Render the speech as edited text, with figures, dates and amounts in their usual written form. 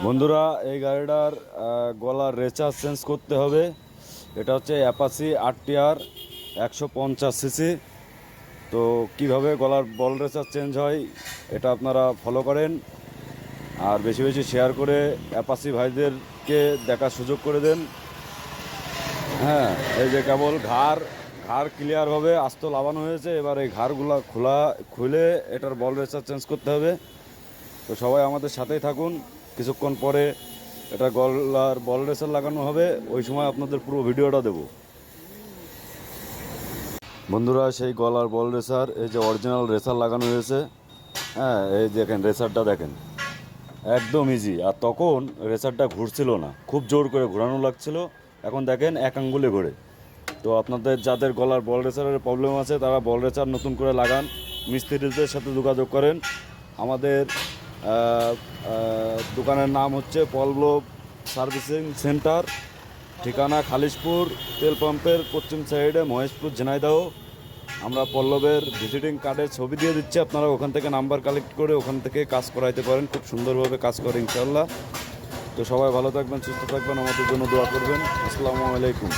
বন্ধুরা, এই গাড়িটার গলার রেচার চেঞ্জ করতে হবে। এটা হচ্ছে অ্যাপাচি RTR 150 সিসি। তো কিভাবে গলার বল রেচার চেঞ্জ হয় এটা আপনারা ফলো করেন, আর বেশি বেশি শেয়ার করে অ্যাপাচি ভাইদেরকে দেখার সুযোগ করে দেন। হ্যাঁ, এই যে কেবল ঘাড় ঘাড় ক্লিয়ারভাবে আস্ত লাগানো হয়েছে, এবার এই ঘাড়গুলো খুলে এটার বল রেচার চেঞ্জ করতে হবে। তো সবাই আমাদের সাথেই থাকুন, কিছুক্ষণ পরে এটা গলার বল রেসার লাগানো হবে, ওই সময় আপনাদের পুরো ভিডিওটা দেব। বন্ধুরা, সেই গলার বল রেসার, এই যে অরিজিনাল রেসার লাগানো হয়েছে। হ্যাঁ, এই দেখেন রেসারটা দেখেন, একদম ইজি। আর তখন রেসারটা ঘুরছিল না, খুব জোর করে ঘোরানো লাগছিল। এখন দেখেন এক আঙ্গুলে ঘোরে। তো আপনাদের যাদের গলার বল রেসারের প্রবলেম আছে তারা বল রেসার নতুন করে লাগান, মিস্ত্রিদের সাথে যোগাযোগ করেন। আমাদের দোকানের নাম হচ্ছে পল্লব সার্ভিসিং সেন্টার, ঠিকানা খালিশপুর তেল পাম্পের পশ্চিম সাইডে, মহেশপুর, ঝিনাইদহ। আমরা পল্লবের ভিজিটিং কার্ডের ছবি দিয়ে দিচ্ছি, আপনারা ওখান থেকে নাম্বার কালেক্ট করে ওখান থেকে কাজ করাইতে পারেন। খুব সুন্দরভাবে কাজ করে ইনশাল্লাহ। তো সবাই ভালো থাকবেন, সুস্থ থাকবেন, আমাদের জন্য দোয়া করবেন। আসসালামু আলাইকুম।